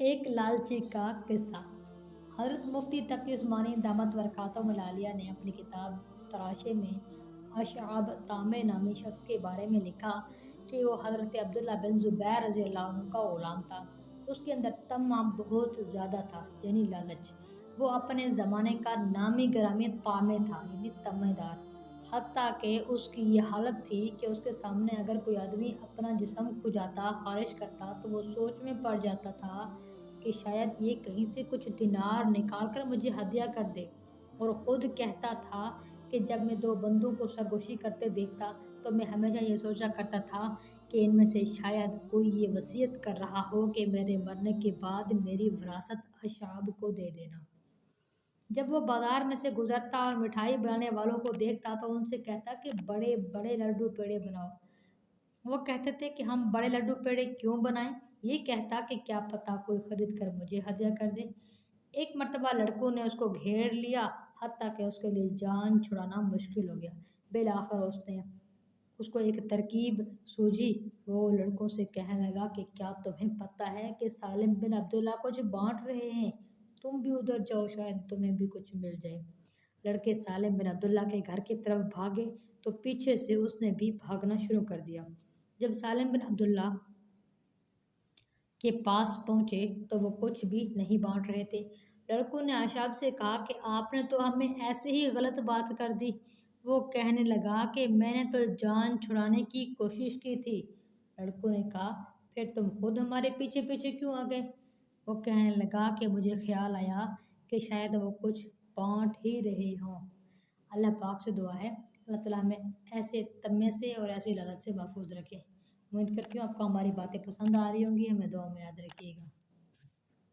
ایک لالچی کا قصہ۔ حضرت مفتی تقی عثمانی دامت برکاتہم العالیہ نے اپنی کتاب تراشے میں اشعب طامع نامی شخص کے بارے میں لکھا کہ وہ حضرت عبداللہ بن زبیر رضی اللہ عنہ کا غلام تھا۔ اس کے اندر طمع بہت زیادہ تھا، یعنی لالچ۔ وہ اپنے زمانے کا نامی گرامی طامع تھا، یعنی طمع دار، حتیٰ کہ اس کی یہ حالت تھی کہ اس کے سامنے اگر کوئی آدمی اپنا جسم کھجاتا خارج کرتا تو وہ سوچ میں پڑ جاتا تھا کہ شاید یہ کہیں سے کچھ دینار نکال کر مجھے ہدیہ کر دے، اور خود کہتا تھا کہ جب میں دو بندوں کو سرگوشی کرتے دیکھتا تو میں ہمیشہ یہ سوچا کرتا تھا کہ ان میں سے شاید کوئی یہ وصیت کر رہا ہو کہ میرے مرنے کے بعد میری وراثت اشعاب کو دے دینا۔ جب وہ بازار میں سے گزرتا اور مٹھائی بنانے والوں کو دیکھتا تو ان سے کہتا کہ بڑے بڑے لڈو پیڑے بناؤ۔ وہ کہتے تھے کہ ہم بڑے لڈو پیڑے کیوں بنائیں؟ یہ کہتا کہ کیا پتہ کوئی خرید کر مجھے ہدیہ کر دے۔ ایک مرتبہ لڑکوں نے اس کو گھیر لیا، حتیٰ کہ اس کے لیے جان چھڑانا مشکل ہو گیا۔ بالآخر اس کو ایک ترکیب سوجھی۔ وہ لڑکوں سے کہنے لگا کہ کیا تمہیں پتہ ہے کہ سالم بن عبداللہ کچھ بانٹ رہے ہیں؟ تم بھی ادھر جاؤ، شاید تمہیں بھی کچھ مل جائے۔ لڑکے سالم بن عبداللہ کے گھر کی طرف بھاگے تو پیچھے سے اس نے بھی بھاگنا شروع کر دیا۔ جب سالم بن عبداللہ کے پاس پہنچے تو وہ کچھ بھی نہیں بانٹ رہے تھے۔ لڑکوں نے اشعب سے کہا کہ آپ نے تو ہمیں ایسے ہی غلط بات کر دی۔ وہ کہنے لگا کہ میں نے تو جان چھڑانے کی کوشش کی تھی۔ لڑکوں نے کہا پھر تم خود ہمارے پیچھے پیچھے کیوں آ گئے؟ وہ کہنے لگا کہ مجھے خیال آیا کہ شاید وہ کچھ بانٹ ہی رہے ہوں۔ اللہ پاک سے دعا ہے اللہ تعالیٰ ہمیں ایسے طمع سے اور ایسی لالچ سے محفوظ رکھے۔ امید کرتی ہوں آپ کو ہماری باتیں پسند آ رہی ہوں گی، ہمیں دعا میں یاد رکھیے گا۔